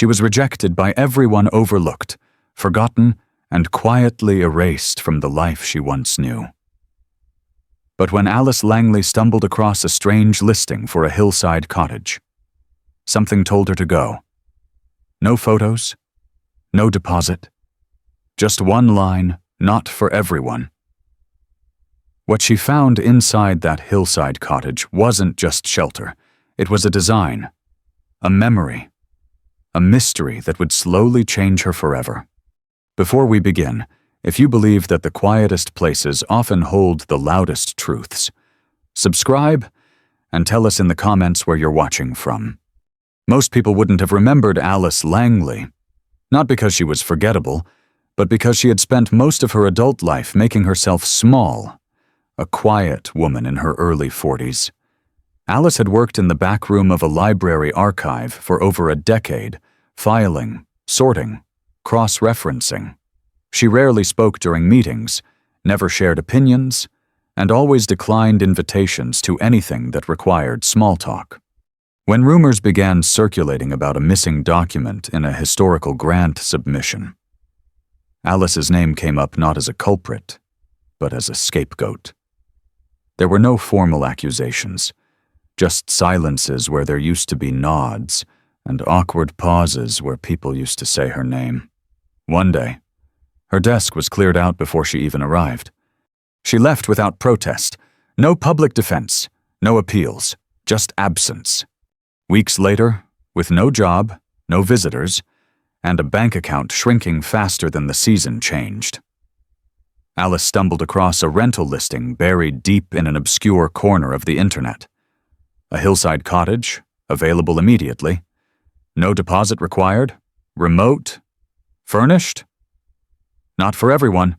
She was rejected by everyone, overlooked, forgotten, and quietly erased from the life she once knew. But when Alice Langley stumbled across a strange listing for a hillside cottage, something told her to go. No photos, no deposit, just one line, not for everyone. What she found inside that hillside cottage wasn't just shelter. It was a design, a memory, a mystery that would slowly change her forever. Before we begin, if you believe that the quietest places often hold the loudest truths, subscribe and tell us in the comments where you're watching from. Most people wouldn't have remembered Alice Langley, not because she was forgettable, but because she had spent most of her adult life making herself small, a quiet woman in her early 40s. Alice had worked in the back room of a library archive for over a decade, filing, sorting, cross-referencing. She rarely spoke during meetings, never shared opinions, and always declined invitations to anything that required small talk. When rumors began circulating about a missing document in a historical grant submission, Alice's name came up not as a culprit, but as a scapegoat. There were no formal accusations, just silences where there used to be nods, and awkward pauses where people used to say her name. One day, her desk was cleared out before she even arrived. She left without protest, no public defense, no appeals, just absence. Weeks later, with no job, no visitors, and a bank account shrinking faster than the season changed, Alice stumbled across a rental listing buried deep in an obscure corner of the internet. A hillside cottage, available immediately, no deposit required, remote, furnished. Not for everyone,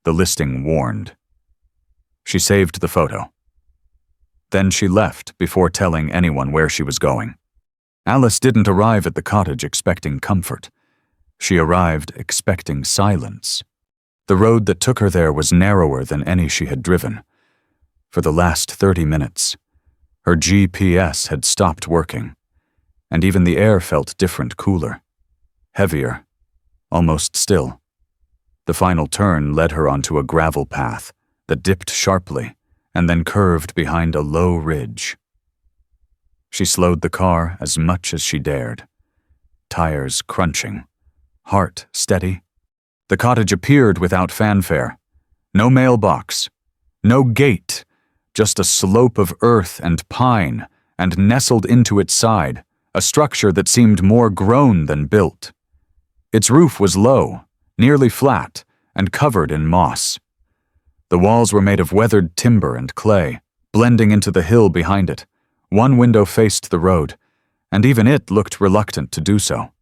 the listing warned. She saved the photo. Then she left before telling anyone where she was going. Alice didn't arrive at the cottage expecting comfort. She arrived expecting silence. The road that took her there was narrower than any she had driven. For the last 30 minutes, her GPS had stopped working, and even the air felt different, cooler, heavier, almost still. The final turn led her onto a gravel path that dipped sharply and then curved behind a low ridge. She slowed the car as much as she dared, tires crunching, heart steady. The cottage appeared without fanfare. No mailbox, no gate, just a slope of earth and pine, and nestled into its side, a structure that seemed more grown than built. Its roof was low, nearly flat, and covered in moss. The walls were made of weathered timber and clay, blending into the hill behind it. One window faced the road, and even it looked reluctant to do so.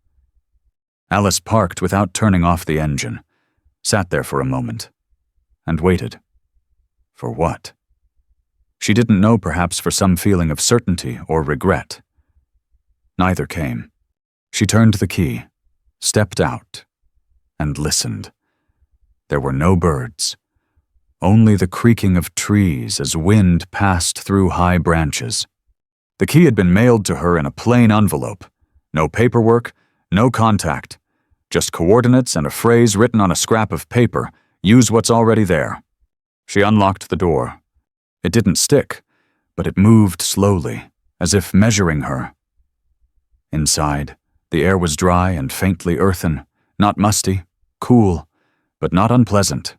Alice parked without turning off the engine, sat there for a moment, and waited. For what? She didn't know, perhaps for some feeling of certainty or regret. Neither came. She turned the key, stepped out, and listened. There were no birds, only the creaking of trees as wind passed through high branches. The key had been mailed to her in a plain envelope. No paperwork, no contact, just coordinates and a phrase written on a scrap of paper, "Use what's already there." She unlocked the door. It didn't stick, but it moved slowly, as if measuring her. Inside, the air was dry and faintly earthen, not musty, cool, but not unpleasant.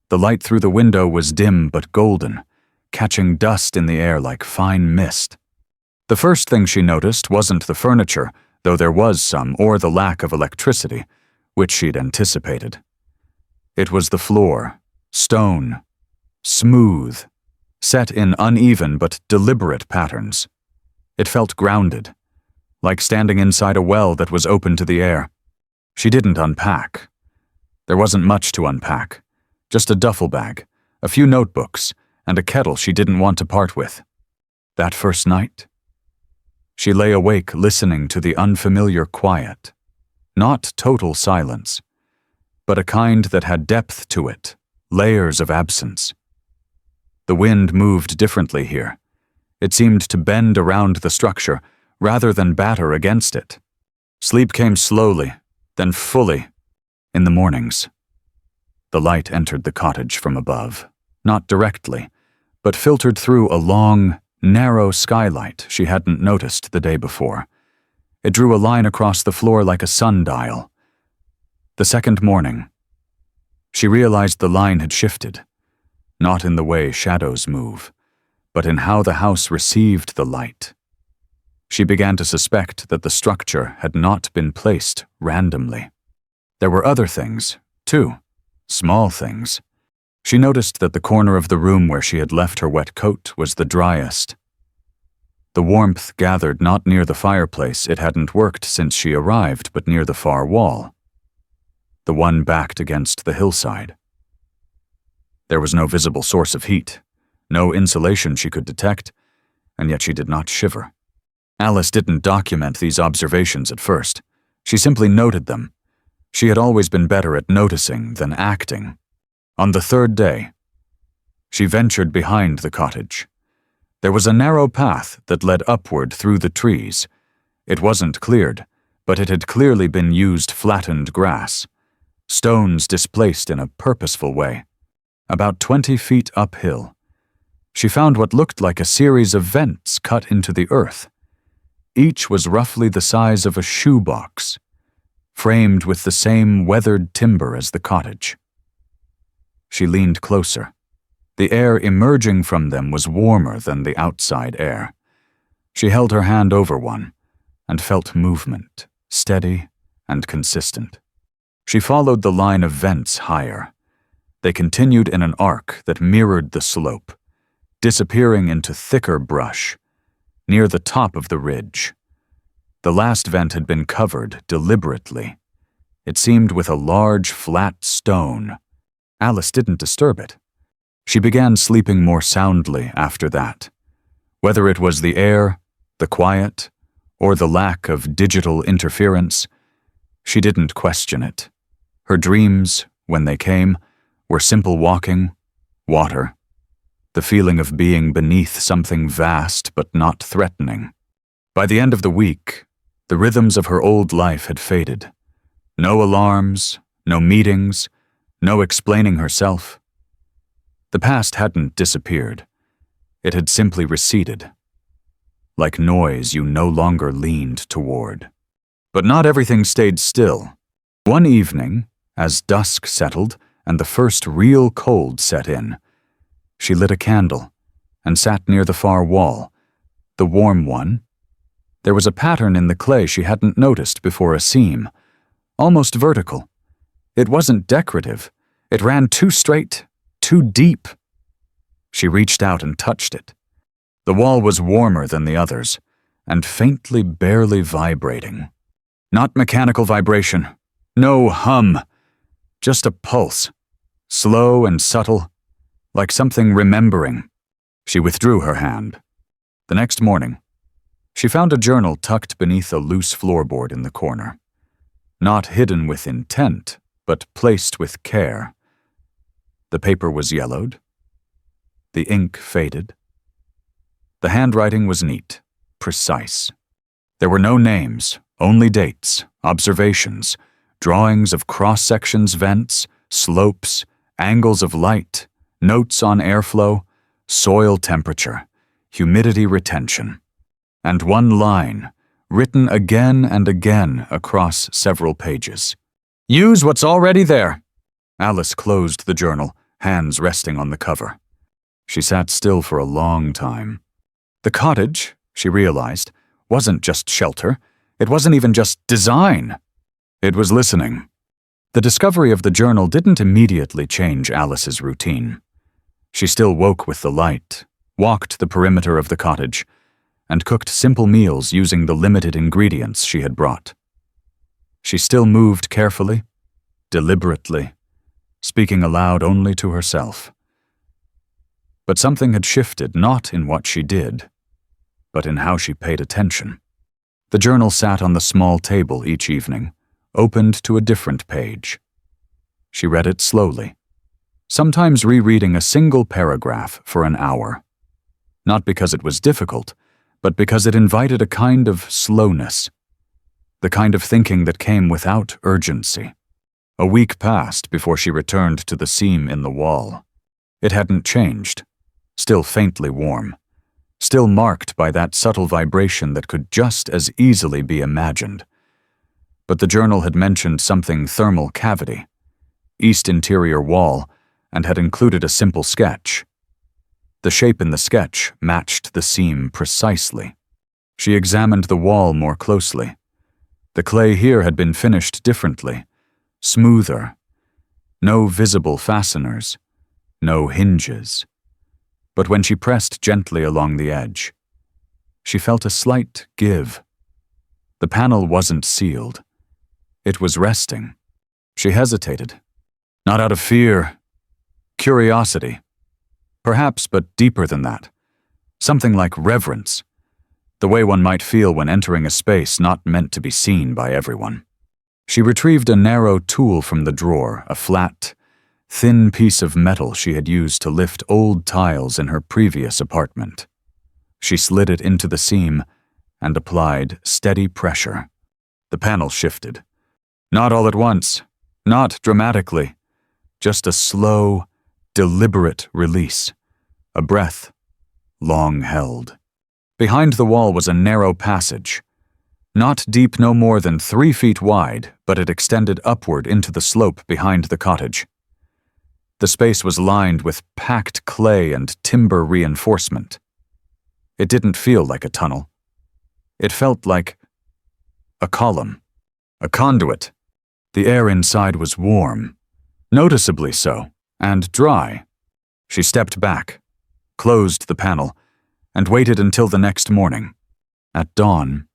The light through the window was dim but golden, catching dust in the air like fine mist. The first thing she noticed wasn't the furniture, though there was some, or the lack of electricity, which she'd anticipated. It was the floor, stone, smooth, set in uneven but deliberate patterns. It felt grounded, like standing inside a well that was open to the air. She didn't unpack. There wasn't much to unpack, just a duffel bag, a few notebooks, and a kettle she didn't want to part with. That first night, she lay awake listening to the unfamiliar quiet, not total silence, but a kind that had depth to it, layers of absence. The wind moved differently here. It seemed to bend around the structure rather than batter against it. Sleep came slowly, then fully, in the mornings. The light entered the cottage from above, not directly, but filtered through a long, narrow skylight she hadn't noticed the day before. It drew a line across the floor like a sundial. The second morning, she realized the line had shifted, not in the way shadows move, but in how the house received the light. She began to suspect that the structure had not been placed randomly. There were other things, too, small things. She noticed that the corner of the room where she had left her wet coat was the driest. The warmth gathered not near the fireplace. It hadn't worked since she arrived, but near the far wall, the one backed against the hillside. There was no visible source of heat, no insulation she could detect, and yet she did not shiver. Alice didn't document these observations at first. She simply noted them. She had always been better at noticing than acting. On the third day, she ventured behind the cottage. There was a narrow path that led upward through the trees. It wasn't cleared, but it had clearly been used flattened grass, stones displaced in a purposeful way. About 20 feet uphill, she found what looked like a series of vents cut into the earth. Each was roughly the size of a shoebox, framed with the same weathered timber as the cottage. She leaned closer. The air emerging from them was warmer than the outside air. She held her hand over one and felt movement, steady and consistent. She followed the line of vents higher. They continued in an arc that mirrored the slope, disappearing into thicker brush, near the top of the ridge. The last vent had been covered deliberately. It seemed with a large, flat stone. Alice didn't disturb it. She began sleeping more soundly after that. Whether it was the air, the quiet, or the lack of digital interference, she didn't question it. Her dreams, when they came, were simple walking, water, the feeling of being beneath something vast but not threatening. By the end of the week, the rhythms of her old life had faded. No alarms, no meetings, no explaining herself. The past hadn't disappeared. It had simply receded, like noise you no longer leaned toward. But not everything stayed still. One evening, as dusk settled and the first real cold set in, she lit a candle and sat near the far wall, the warm one. There was a pattern in the clay she hadn't noticed before, a seam, almost vertical. It wasn't decorative. It ran too straight, too deep. She reached out and touched it. The wall was warmer than the others, and faintly, barely vibrating. Not mechanical vibration, no hum, just a pulse, slow and subtle, like something remembering. She withdrew her hand. The next morning, she found a journal tucked beneath a loose floorboard in the corner. Not hidden with intent, but placed with care. The paper was yellowed. The ink faded. The handwriting was neat, precise. There were no names, only dates, observations, drawings of cross-sections, vents, slopes, angles of light, notes on airflow, soil temperature, humidity retention, and one line, written again and again across several pages. Use what's already there. Alice closed the journal, hands resting on the cover. She sat still for a long time. The cottage, she realized, wasn't just shelter. It wasn't even just design. It was listening. The discovery of the journal didn't immediately change Alice's routine. She still woke with the light, walked the perimeter of the cottage, and cooked simple meals using the limited ingredients she had brought. She still moved carefully, deliberately, speaking aloud only to herself. But something had shifted, not in what she did, but in how she paid attention. The journal sat on the small table each evening, opened to a different page. She read it slowly, sometimes rereading a single paragraph for an hour. Not because it was difficult, but because it invited a kind of slowness. the kind of thinking that came without urgency. A week passed before she returned to the seam in the wall. It hadn't changed, still faintly warm, still marked by that subtle vibration that could just as easily be imagined. But the journal had mentioned something thermal cavity, east interior wall, and had included a simple sketch. The shape in the sketch matched the seam precisely. She examined the wall more closely. The clay here had been finished differently, smoother. No visible fasteners, no hinges. But when she pressed gently along the edge, she felt a slight give. The panel wasn't sealed. It was resting. She hesitated. Not out of fear. Curiosity. Perhaps, but deeper than that. Something like reverence. The way one might feel when entering a space not meant to be seen by everyone. She retrieved a narrow tool from the drawer, a flat, thin piece of metal she had used to lift old tiles in her previous apartment. She slid it into the seam and applied steady pressure. The panel shifted. Not all at once, not dramatically, just a slow, deliberate release, a breath, long held. Behind the wall was a narrow passage, not deep no more than 3 feet wide, but it extended upward into the slope behind the cottage. The space was lined with packed clay and timber reinforcement. It didn't feel like a tunnel. It felt like a column, a conduit. The air inside was warm, noticeably so, and dry. She stepped back, closed the panel, and waited until the next morning. At dawn,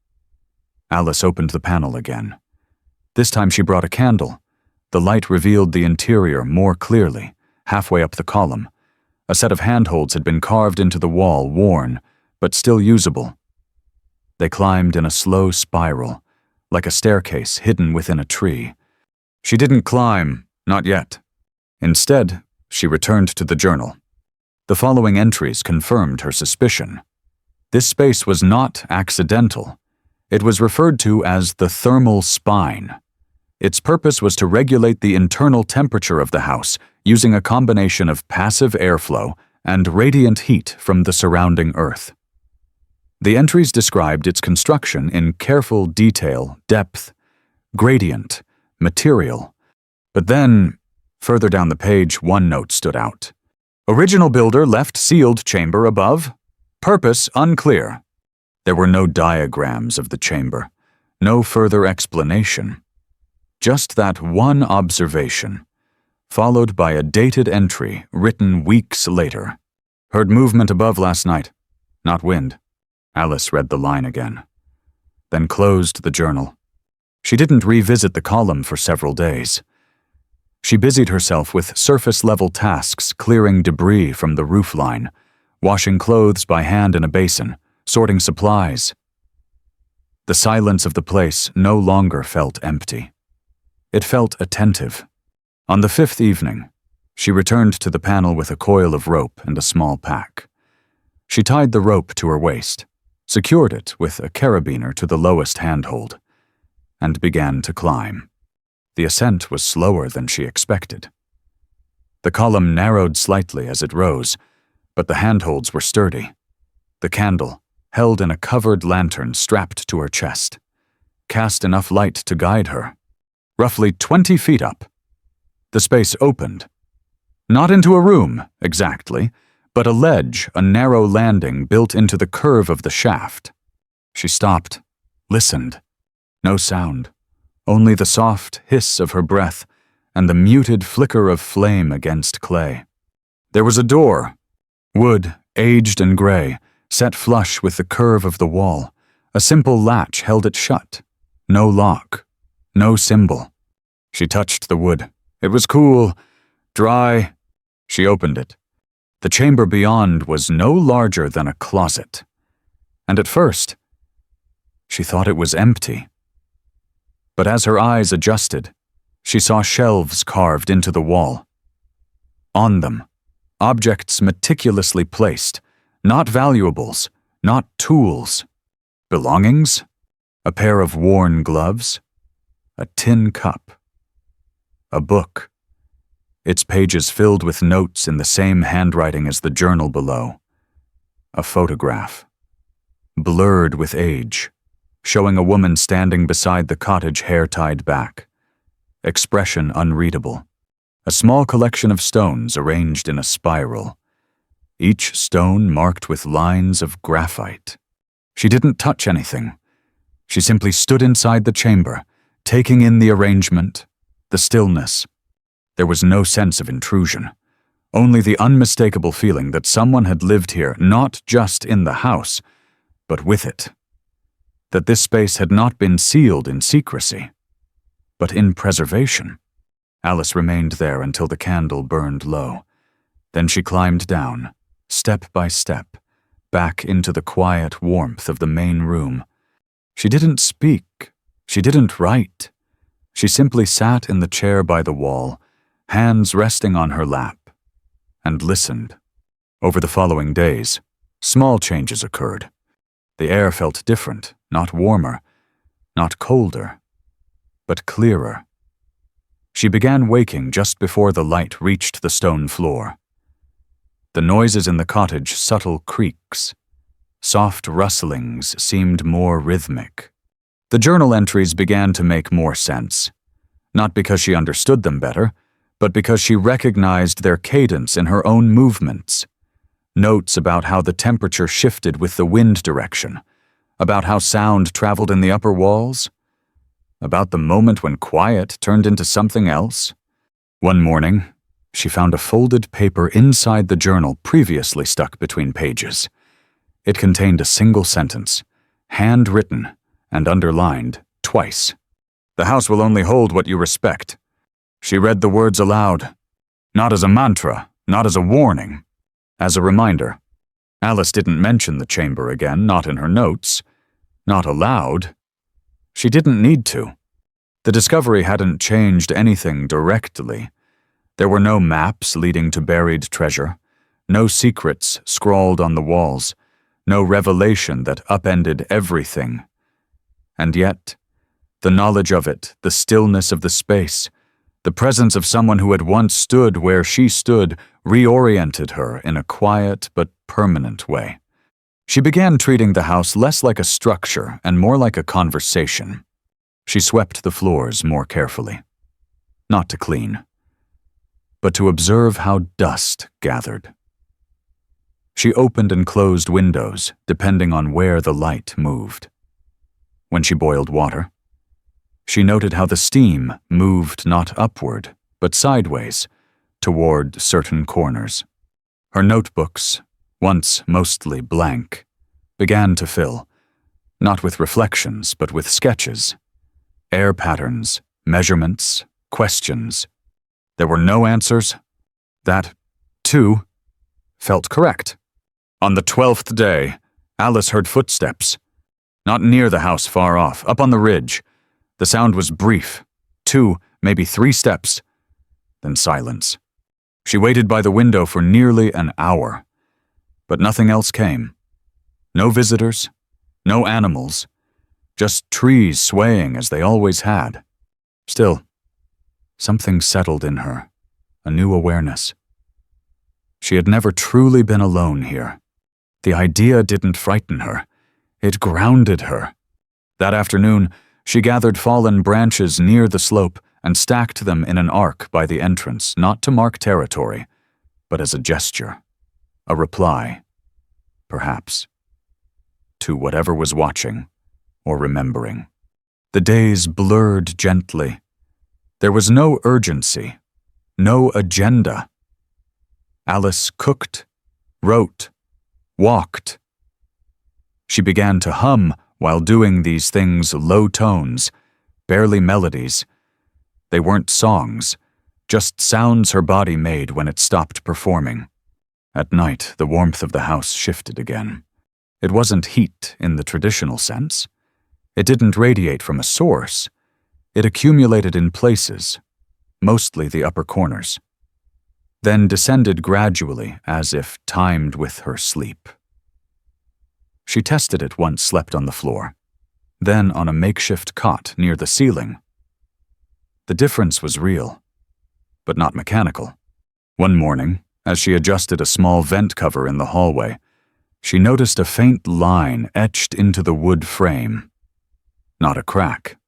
Alice opened the panel again. This time she brought a candle. The light revealed the interior more clearly, halfway up the column. A set of handholds had been carved into the wall, worn, but still usable. They climbed in a slow spiral, like a staircase hidden within a tree. She didn't climb, not yet. Instead, she returned to the journal. The following entries confirmed her suspicion. This space was not accidental. It was referred to as the thermal spine. Its purpose was to regulate the internal temperature of the house using a combination of passive airflow and radiant heat from the surrounding earth. The entries described its construction in careful detail, depth, gradient, material. But then, further down the page, one note stood out. Original builder left sealed chamber above. Purpose unclear. There were no diagrams of the chamber, no further explanation. Just that one observation, followed by a dated entry written weeks later. Heard movement above last night, not wind. Alice read the line again, then closed the journal. She didn't revisit the column for several days. She busied herself with surface-level tasks, clearing debris from the roofline, washing clothes by hand in a basin, sorting supplies. The silence of the place no longer felt empty. It felt attentive. On the 5th evening, she returned to the panel with a coil of rope and a small pack. She tied the rope to her waist, secured it with a carabiner to the lowest handhold, and began to climb. The ascent was slower than she expected. The column narrowed slightly as it rose, but the handholds were sturdy. The candle, held in a covered lantern strapped to her chest, cast enough light to guide her. Roughly 20 feet up, the space opened. Not into a room, exactly, but a ledge, a narrow landing built into the curve of the shaft. She stopped, listened. No sound, only the soft hiss of her breath and the muted flicker of flame against clay. There was a door, wood, aged and gray, set flush with the curve of the wall. A simple latch held it shut. No lock, no symbol. She touched the wood. It was cool, dry. She opened it. The chamber beyond was no larger than a closet. And at first, she thought it was empty. But as her eyes adjusted, she saw shelves carved into the wall. On them, objects meticulously placed, not valuables, not tools. Belongings? A pair of worn gloves, a tin cup, a book, its pages filled with notes in the same handwriting as the journal below, a photograph, blurred with age, showing a woman standing beside the cottage, hair tied back, expression unreadable, a small collection of stones arranged in a spiral, each stone marked with lines of graphite. She didn't touch anything. She simply stood inside the chamber, taking in the arrangement, the stillness. There was no sense of intrusion, only the unmistakable feeling that someone had lived here, not just in the house, but with it. That this space had not been sealed in secrecy, but in preservation. Alice remained there until the candle burned low. Then she climbed down, step by step, back into the quiet warmth of the main room. She didn't speak. She didn't write. She simply sat in the chair by the wall, hands resting on her lap, and listened. Over the following days, small changes occurred. The air felt different, not warmer, not colder, but clearer. She began waking just before the light reached the stone floor. The noises in the cottage, subtle creaks, soft rustlings, seemed more rhythmic. The journal entries began to make more sense, not because she understood them better, but because she recognized their cadence in her own movements. Notes about how the temperature shifted with the wind direction, about how sound traveled in the upper walls, about the moment when quiet turned into something else. One morning, she found a folded paper inside the journal previously stuck between pages. It contained a single sentence, handwritten and underlined twice. "The house will only hold what you respect." She read the words aloud, not as a mantra, not as a warning, as a reminder. Alice didn't mention the chamber again, not in her notes, not aloud. She didn't need to. The discovery hadn't changed anything directly. There were no maps leading to buried treasure, no secrets scrawled on the walls, no revelation that upended everything. And yet, the knowledge of it, the stillness of the space, the presence of someone who had once stood where she stood, reoriented her in a quiet but permanent way. She began treating the house less like a structure and more like a conversation. She swept the floors more carefully. Not to clean, but to observe how dust gathered. She opened and closed windows, depending on where the light moved. When she boiled water, she noted how the steam moved not upward, but sideways, toward certain corners. Her notebooks, once mostly blank, began to fill, not with reflections, but with sketches, air patterns, measurements, questions. There were no answers. That, too, felt correct. On the 12th day, Alice heard footsteps. Not near the house, far off, up on the ridge. The sound was brief, 2, maybe 3 steps, then silence. She waited by the window for nearly an hour, but nothing else came. No visitors, no animals, just trees swaying as they always had. Still, something settled in her, a new awareness. She had never truly been alone here. The idea didn't frighten her. It grounded her. That afternoon, she gathered fallen branches near the slope and stacked them in an arc by the entrance, not to mark territory, but as a gesture, a reply, perhaps, to whatever was watching or remembering. The days blurred gently. There was no urgency, no agenda. Alice cooked, wrote, walked. She began to hum while doing these things, low tones, barely melodies. They weren't songs, just sounds her body made when it stopped performing. At night, the warmth of the house shifted again. It wasn't heat in the traditional sense. It didn't radiate from a source. It accumulated in places, mostly the upper corners, then descended gradually as if timed with her sleep. She tested it once slept on the floor. then on a makeshift cot near the ceiling. The difference was real, but not mechanical. One morning, as she adjusted a small vent cover in the hallway, she noticed a faint line etched into the wood frame. Not a crack.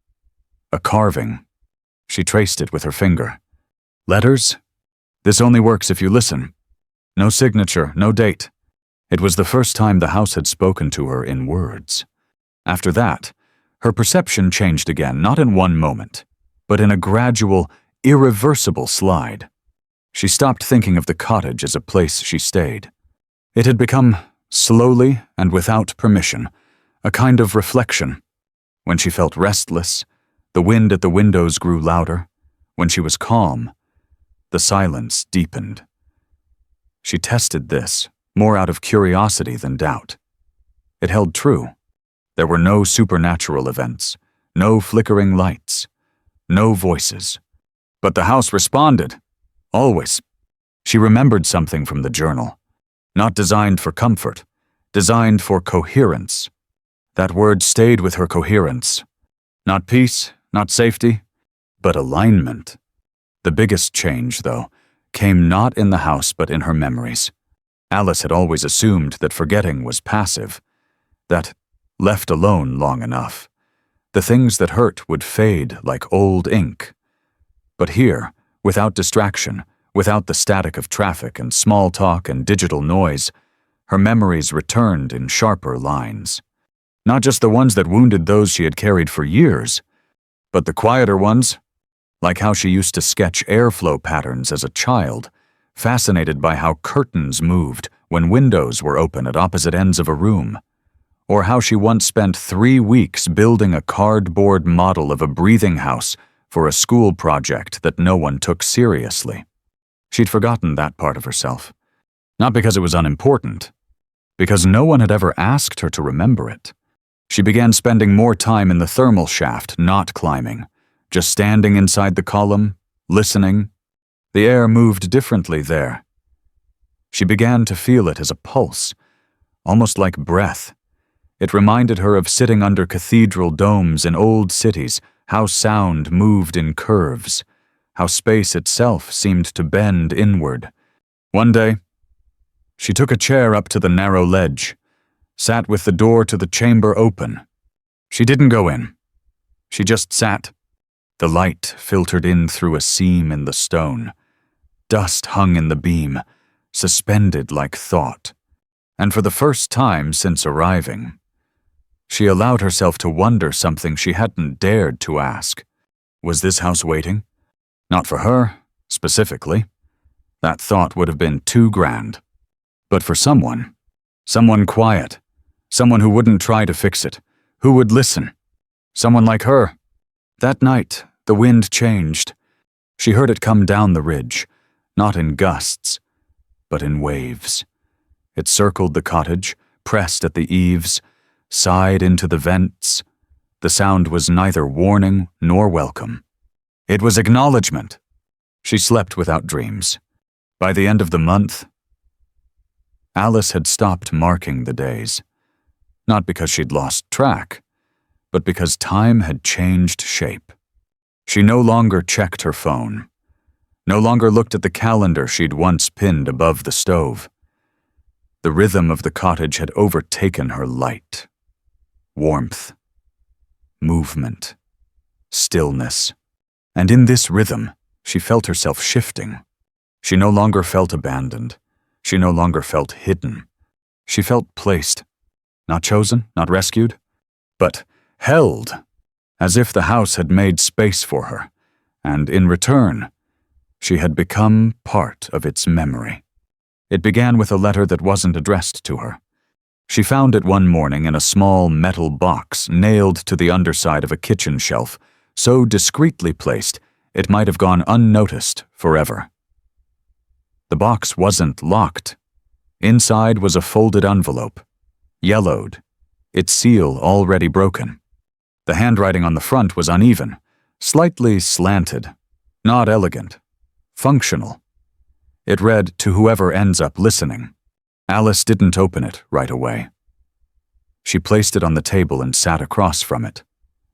A carving. She traced it with her finger. Letters? This only works if you listen. No signature, no date. It was the first time the house had spoken to her in words. After that, her perception changed again, not in one moment, but in a gradual, irreversible slide. She stopped thinking of the cottage as a place she stayed. It had become, slowly and without permission, a kind of reflection. When she felt restless, the wind at the windows grew louder. When she was calm, the silence deepened. She tested this, more out of curiosity than doubt. It held true. There were no supernatural events, no flickering lights, no voices. But the house responded. Always. She remembered something from the journal. Not designed for comfort, designed for coherence. That word stayed with her: coherence. Not peace, not safety, but alignment. The biggest change, though, came not in the house but in her memories. Alice had always assumed that forgetting was passive, that, left alone long enough, the things that hurt would fade like old ink. But here, without distraction, without the static of traffic and small talk and digital noise, her memories returned in sharper lines. Not just the ones that wounded those she had carried for years, but the quieter ones, like how she used to sketch airflow patterns as a child, fascinated by how curtains moved when windows were open at opposite ends of a room, or how she once spent 3 weeks building a cardboard model of a breathing house for a school project that no one took seriously. She'd forgotten that part of herself. Not because it was unimportant, because no one had ever asked her to remember it. She began spending more time in the thermal shaft, not climbing, just standing inside the column, listening. The air moved differently there. She began to feel it as a pulse, almost like breath. It reminded her of sitting under cathedral domes in old cities, how sound moved in curves, how space itself seemed to bend inward. One day, she took a chair up to the narrow ledge, sat with the door to the chamber open. She didn't go in. She just sat. The light filtered in through a seam in the stone. Dust hung in the beam, suspended like thought. And for the first time since arriving, she allowed herself to wonder something she hadn't dared to ask. Was this house waiting? Not for her, specifically. That thought would have been too grand. But for someone quiet, someone who wouldn't try to fix it, who would listen. Someone like her. That night, the wind changed. She heard it come down the ridge, not in gusts, but in waves. It circled the cottage, pressed at the eaves, sighed into the vents. The sound was neither warning nor welcome. It was acknowledgement. She slept without dreams. By the end of the month, Alice had stopped marking the days. Not because she'd lost track, but because time had changed shape. She no longer checked her phone, no longer looked at the calendar she'd once pinned above the stove. The rhythm of the cottage had overtaken her light. Warmth, movement, stillness. And in this rhythm, she felt herself shifting. She no longer felt abandoned. She no longer felt hidden. She felt placed, not chosen, not rescued, but held, as if the house had made space for her, and in return, she had become part of its memory. It began with a letter that wasn't addressed to her. She found it one morning in a small metal box nailed to the underside of a kitchen shelf, so discreetly placed it might have gone unnoticed forever. The box wasn't locked. Inside was a folded envelope, yellowed, its seal already broken. The handwriting on the front was uneven, slightly slanted, not elegant, functional. It read, "To whoever ends up listening." Alice didn't open it right away. She placed it on the table and sat across from it,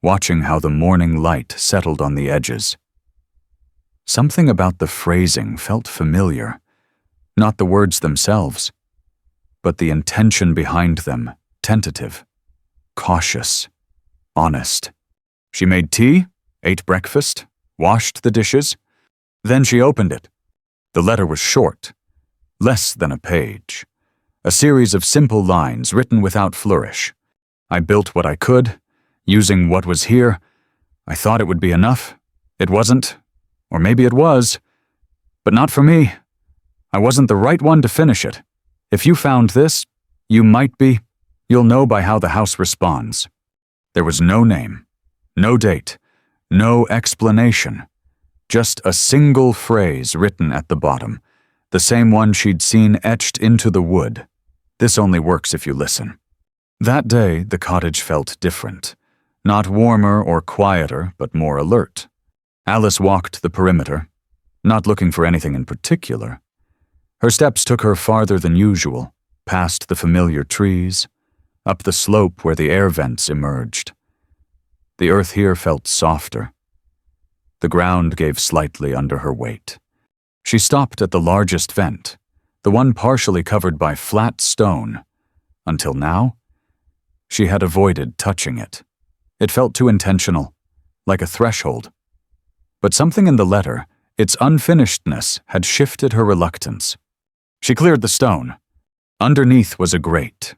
watching how the morning light settled on the edges. Something about the phrasing felt familiar, not the words themselves, but the intention behind them, tentative, cautious, honest. She made tea, ate breakfast, washed the dishes. Then she opened it. The letter was short, less than a page. A series of simple lines written without flourish. I built what I could, using what was here. I thought it would be enough. It wasn't, or maybe it was, but not for me. I wasn't the right one to finish it. If you found this, you might be. You'll know by how the house responds. There was no name, no date, no explanation. Just a single phrase written at the bottom, the same one she'd seen etched into the wood. This only works if you listen. That day, the cottage felt different. Not warmer or quieter, but more alert. Alice walked the perimeter, not looking for anything in particular. Her steps took her farther than usual, past the familiar trees, up the slope where the air vents emerged. The earth here felt softer. The ground gave slightly under her weight. She stopped at the largest vent, the one partially covered by flat stone. Until now, she had avoided touching it. It felt too intentional, like a threshold. But something in the letter, its unfinishedness, had shifted her reluctance. She cleared the stone. Underneath was a grate.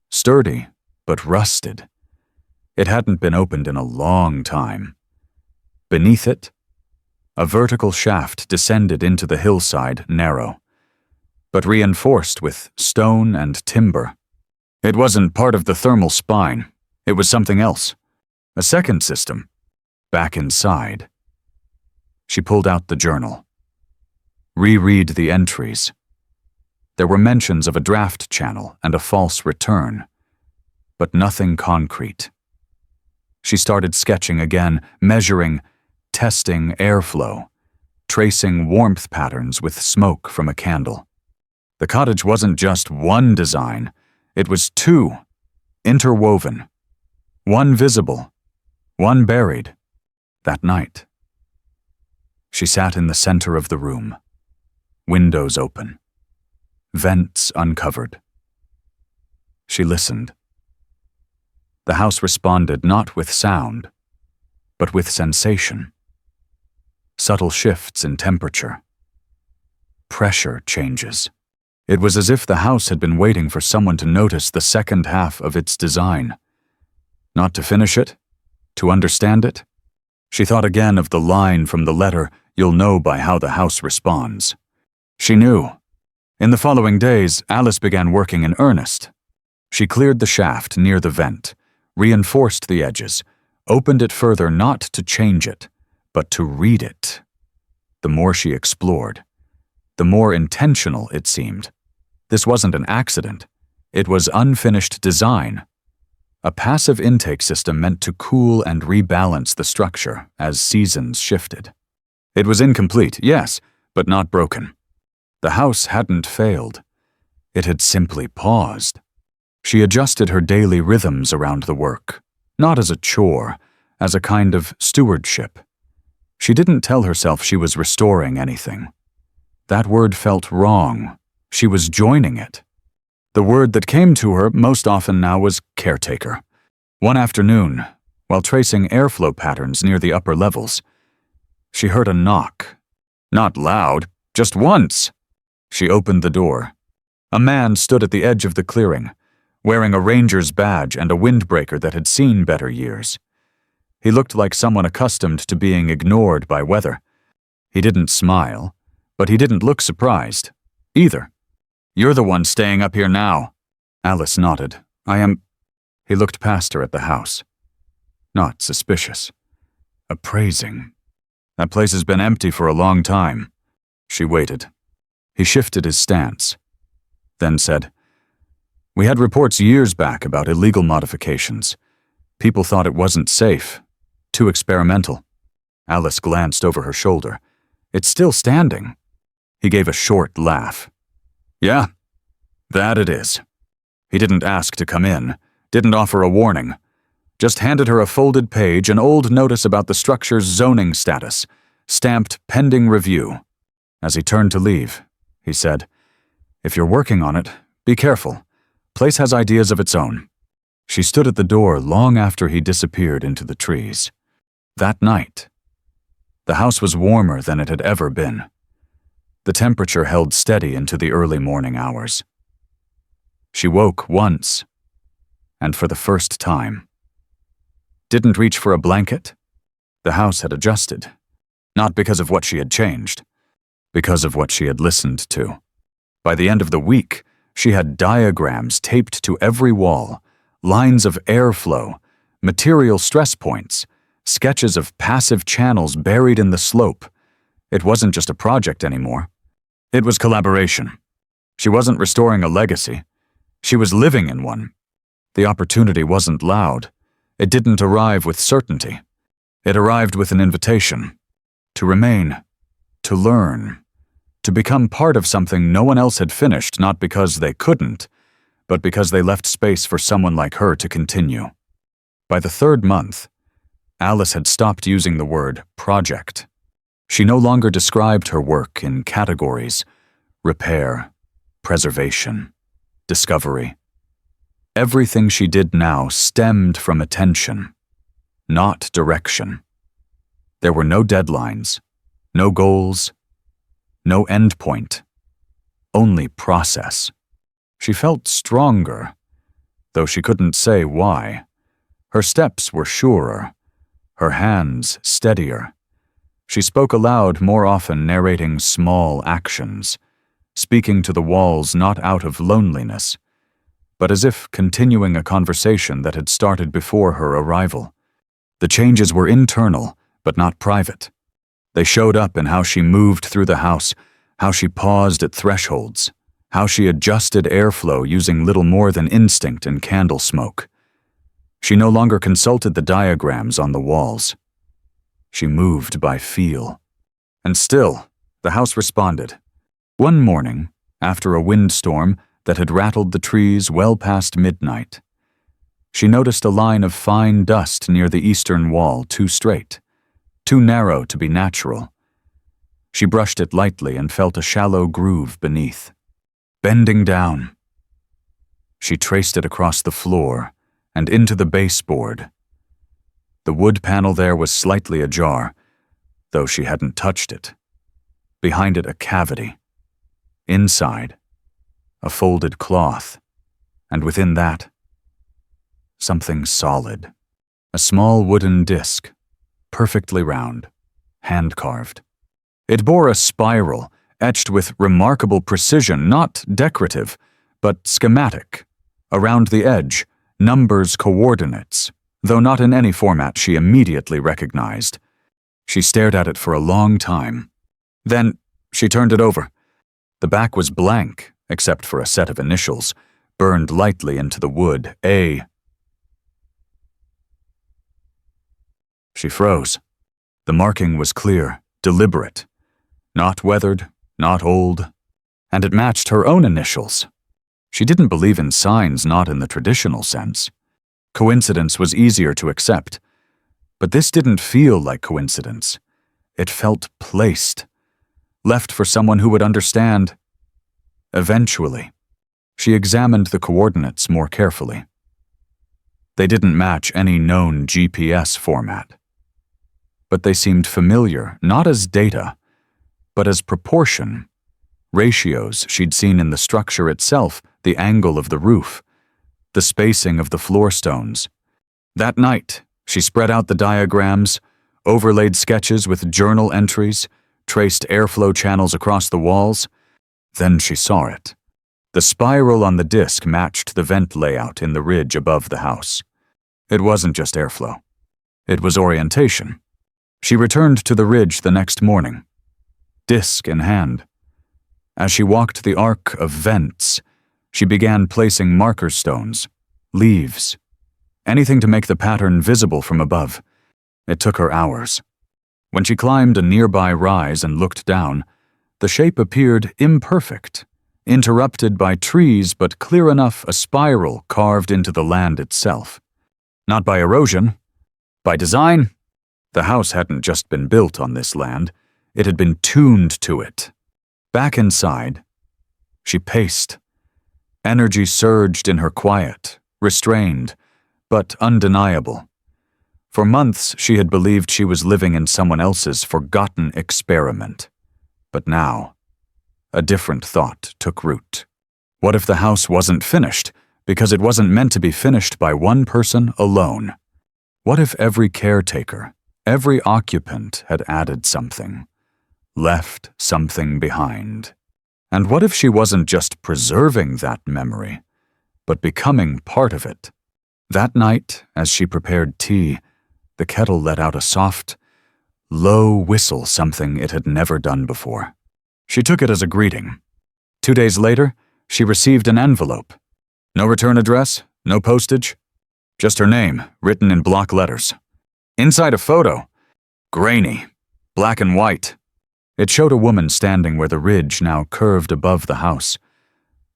Sturdy, but rusted. It hadn't been opened in a long time. Beneath it, a vertical shaft descended into the hillside, narrow, but reinforced with stone and timber. It wasn't part of the thermal spine. It was something else. A second system. Back inside. She pulled out the journal. Reread the entries. There were mentions of a draft channel and a false return, but nothing concrete. She started sketching again, measuring, testing airflow, tracing warmth patterns with smoke from a candle. The cottage wasn't just one design, it was two, interwoven. One visible, one buried. That night, she sat in the center of the room, windows open, vents uncovered. She listened. The house responded not with sound, but with sensation. Subtle shifts in temperature. Pressure changes. It was as if the house had been waiting for someone to notice the second half of its design. Not to finish it, to understand it. She thought again of the line from the letter, "You'll know by how the house responds." She knew. In the following days, Alice began working in earnest. She cleared the shaft near the vent, reinforced the edges, opened it further not to change it, but to read it. The more she explored, the more intentional it seemed. This wasn't an accident. It was unfinished design. A passive intake system meant to cool and rebalance the structure as seasons shifted. It was incomplete, yes, but not broken. The house hadn't failed. It had simply paused. She adjusted her daily rhythms around the work, not as a chore, as a kind of stewardship. She didn't tell herself she was restoring anything. That word felt wrong. She was joining it. The word that came to her most often now was caretaker. One afternoon, while tracing airflow patterns near the upper levels, she heard a knock. Not loud, just once. She opened the door. A man stood at the edge of the clearing, wearing a ranger's badge and a windbreaker that had seen better years. He looked like someone accustomed to being ignored by weather. He didn't smile, but he didn't look surprised, either. "You're the one staying up here now." Alice nodded. "I am—" He looked past her at the house. Not suspicious. Appraising. "That place has been empty for a long time." She waited. He shifted his stance, then said, "We had reports years back about illegal modifications. People thought it wasn't safe, too experimental." Alice glanced over her shoulder. "It's still standing." He gave a short laugh. "Yeah, that it is." He didn't ask to come in, Didn't offer a warning. Just handed her a folded page, an old notice about the structure's zoning status, stamped pending review. As he turned to leave, he said, "If you're working on it, be careful. Place has ideas of its own." She stood at the door long after he disappeared into the trees. That night, the house was warmer than it had ever been. The temperature held steady into the early morning hours. She woke once, and for the first time. Didn't reach for a blanket. The house had adjusted, not because of what she had changed, because of what she had listened to. By the end of the week, she had diagrams taped to every wall, lines of airflow, material stress points, sketches of passive channels buried in the slope. It wasn't just a project anymore. It was collaboration. She wasn't restoring a legacy. She was living in one. The opportunity wasn't loud. It didn't arrive with certainty. It arrived with an invitation. To remain. To learn. To become part of something no one else had finished, not because they couldn't, but because they left space for someone like her to continue. By the third month, Alice had stopped using the word project. She no longer described her work in categories: repair, preservation, discovery. Everything she did now stemmed from attention, not direction. There were no deadlines, no goals, no endpoint, only process. She felt stronger, though she couldn't say why. Her steps were surer, her hands steadier. She spoke aloud more often, narrating small actions, speaking to the walls not out of loneliness, but as if continuing a conversation that had started before her arrival. The changes were internal, but not private. They showed up in how she moved through the house, how she paused at thresholds, how she adjusted airflow using little more than instinct and candle smoke. She no longer consulted the diagrams on the walls. She moved by feel. And still, the house responded. One morning, after a windstorm that had rattled the trees well past midnight, she noticed a line of fine dust near the eastern wall, too straight, too narrow to be natural. She brushed it lightly and felt a shallow groove beneath. Bending down, she traced it across the floor and into the baseboard. The wood panel there was slightly ajar, though she hadn't touched it. Behind it, a cavity. Inside, a folded cloth, and within that, something solid. A small wooden disc, perfectly round, hand-carved. It bore a spiral, etched with remarkable precision, not decorative, but schematic. Around the edge, numbers, coordinates, though not in any format she immediately recognized. She stared at it for a long time. Then she turned it over. The back was blank, except for a set of initials, burned lightly into the wood, A. She froze. The marking was clear, deliberate. Not weathered, not old. And it matched her own initials. She didn't believe in signs, not in the traditional sense. Coincidence was easier to accept. But this didn't feel like coincidence. It felt placed. Left for someone who would understand. Eventually, she examined the coordinates more carefully. They didn't match any known GPS format. But they seemed familiar, not as data, but as proportion. Ratios she'd seen in the structure itself, the angle of the roof, the spacing of the floor stones. That night, she spread out the diagrams, overlaid sketches with journal entries, traced airflow channels across the walls. Then she saw it. The spiral on the disc matched the vent layout in the ridge above the house. It wasn't just airflow. It was orientation. She returned to the ridge the next morning, disc in hand. As she walked the arc of vents, she began placing marker stones, leaves, anything to make the pattern visible from above. It took her hours. When she climbed a nearby rise and looked down, the shape appeared imperfect, interrupted by trees but clear enough a spiral carved into the land itself. Not by erosion. By design, the house hadn't just been built on this land, it had been tuned to it. Back inside, she paced. Energy surged in her quiet, restrained, but undeniable. For months she had believed she was living in someone else's forgotten experiment. But now, a different thought took root. What if the house wasn't finished because it wasn't meant to be finished by one person alone? What if every caretaker, every occupant had added something, left something behind? And what if she wasn't just preserving that memory, but becoming part of it? That night, as she prepared tea, the kettle let out a soft, low whistle, something it had never done before. She took it as a greeting. 2 days later, she received an envelope. No return address, no postage, just her name, written in block letters. Inside a photo, grainy, black and white. It showed a woman standing where the ridge now curved above the house.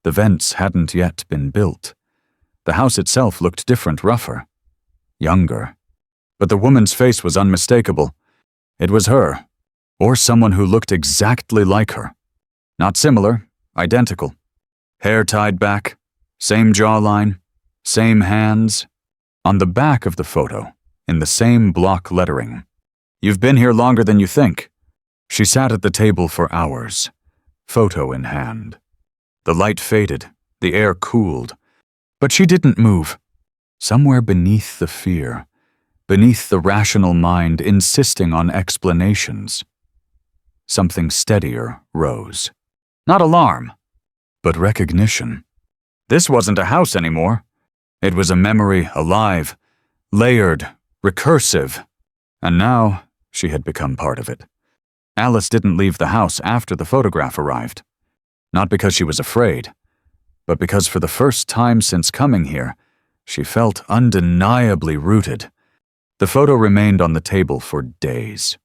The vents hadn't yet been built. The house itself looked different, rougher, younger. But the woman's face was unmistakable. It was her, or someone who looked exactly like her. Not similar, identical. Hair tied back, same jawline, same hands. On the back of the photo, in the same block lettering, "You've been here longer than you think." She sat at the table for hours, photo in hand. The light faded, the air cooled, but she didn't move. Somewhere beneath the fear, beneath the rational mind insisting on explanations, something steadier rose. Not alarm, but recognition. This wasn't a house anymore. It was a memory, alive, layered, recursive, and now she had become part of it. Alice didn't leave the house after the photograph arrived. Not because she was afraid, but because for the first time since coming here, she felt undeniably rooted. The photo remained on the table for days,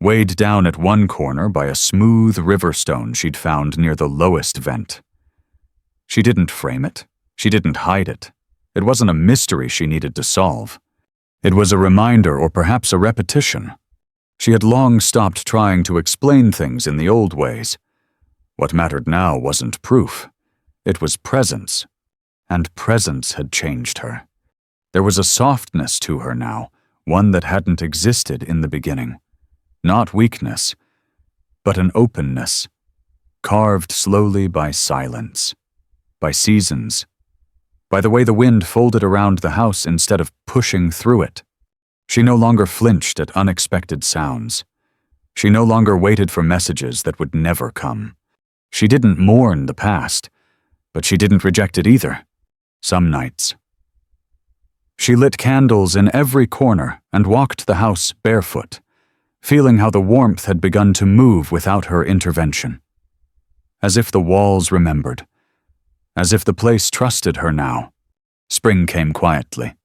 weighed down at one corner by a smooth river stone she'd found near the lowest vent. She didn't frame it. She didn't hide it. It wasn't a mystery she needed to solve. It was a reminder, or perhaps a repetition. She had long stopped trying to explain things in the old ways. What mattered now wasn't proof. It was presence. And presence had changed her. There was a softness to her now, one that hadn't existed in the beginning. Not weakness, but an openness, carved slowly by silence, by seasons, by the way the wind folded around the house instead of pushing through it. She no longer flinched at unexpected sounds. She no longer waited for messages that would never come. She didn't mourn the past, but she didn't reject it either. Some nights. She lit candles in every corner and walked the house barefoot, feeling how the warmth had begun to move without her intervention. As if the walls remembered. As if the place trusted her now. Spring came quietly.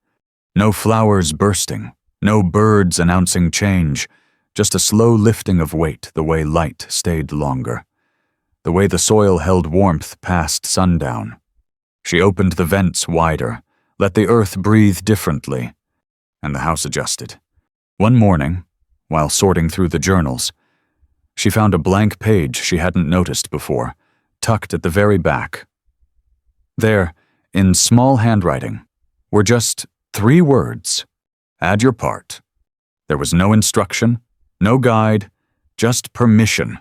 No flowers bursting, no birds announcing change, just a slow lifting of weight the way light stayed longer, the way the soil held warmth past sundown. She opened the vents wider, let the earth breathe differently, and the house adjusted. One morning, while sorting through the journals, she found a blank page she hadn't noticed before, tucked at the very back. There, in small handwriting, were just 3 words. Add your part. There was no instruction, no guide, just permission.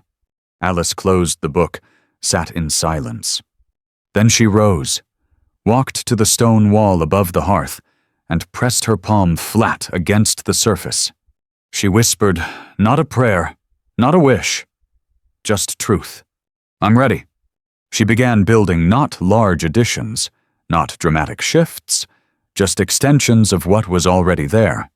Alice closed the book, sat in silence. Then she rose, walked to the stone wall above the hearth, and pressed her palm flat against the surface. She whispered, not a prayer, not a wish, just truth. I'm ready. She began building not large additions, not dramatic shifts, just extensions of what was already there.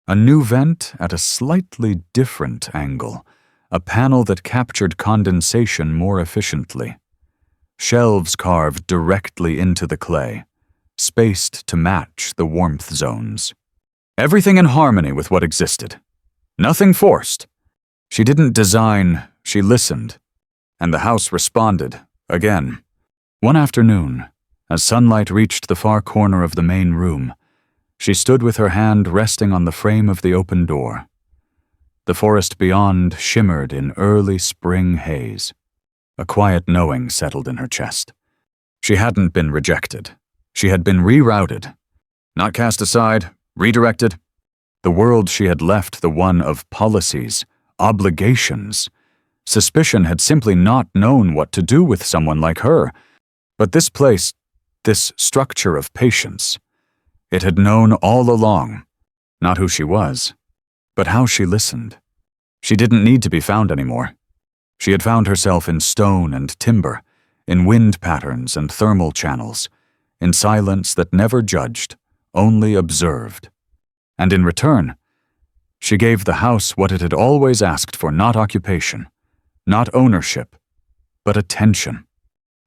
A new vent at a slightly different angle, a panel that captured condensation more efficiently. Shelves carved directly into the clay, spaced to match the warmth zones. Everything in harmony with what existed. Nothing forced. She didn't design, she listened. And the house responded, again. One afternoon, as sunlight reached the far corner of the main room, she stood with her hand resting on the frame of the open door. The forest beyond shimmered in early spring haze. A quiet knowing settled in her chest. She hadn't been rejected. She had been rerouted. Not cast aside, redirected. The world she had left the one of policies, obligations. Suspicion had simply not known what to do with someone like her. But this place, this structure of patience, it had known all along, not who she was, but how she listened. She didn't need to be found anymore. She had found herself in stone and timber, in wind patterns and thermal channels, in silence that never judged, only observed. And in return, she gave the house what it had always asked for, not occupation, not ownership, but attention.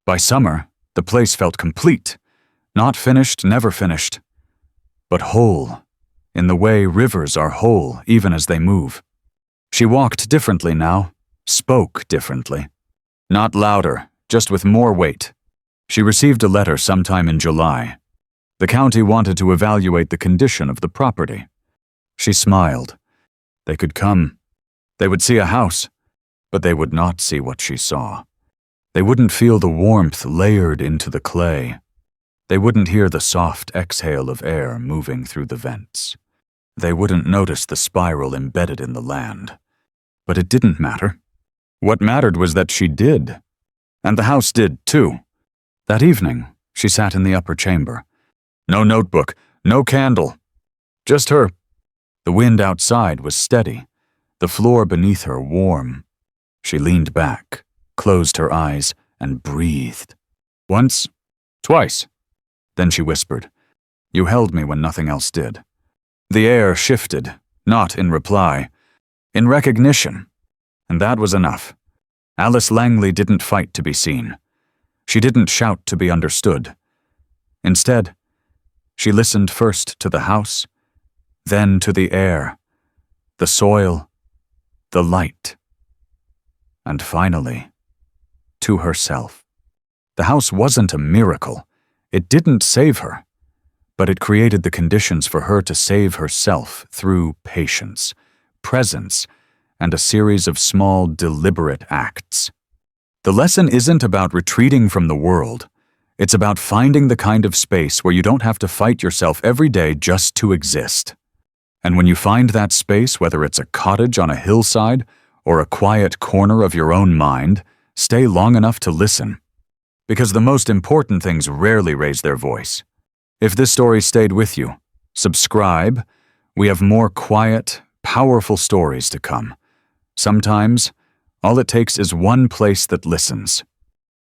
By summer, the place felt complete, not finished, never finished, but whole, in the way rivers are whole even as they move. She walked differently now, spoke differently. Not louder, just with more weight. She received a letter sometime in July. The county wanted to evaluate the condition of the property. She smiled. They could come. They would see a house, but they would not see what she saw. They wouldn't feel the warmth layered into the clay. They wouldn't hear the soft exhale of air moving through the vents. They wouldn't notice the spiral embedded in the land. But it didn't matter. What mattered was that she did. And the house did, too. That evening, she sat in the upper chamber. No notebook, no candle. Just her. The wind outside was steady, the floor beneath her warm. She leaned back, closed her eyes, and breathed. Once, twice. Then she whispered, "You held me when nothing else did." The air shifted, not in reply, in recognition. And that was enough. Alice Langley didn't fight to be seen. She didn't shout to be understood. Instead, she listened first to the house, then to the air, the soil, the light, and finally, to herself. The house wasn't a miracle. It didn't save her, but it created the conditions for her to save herself through patience, presence, and a series of small, deliberate acts. The lesson isn't about retreating from the world. It's about finding the kind of space where you don't have to fight yourself every day just to exist. And when you find that space, whether it's a cottage on a hillside or a quiet corner of your own mind, stay long enough to listen. Because the most important things rarely raise their voice. If this story stayed with you, subscribe. We have more quiet, powerful stories to come. Sometimes, all it takes is one place that listens.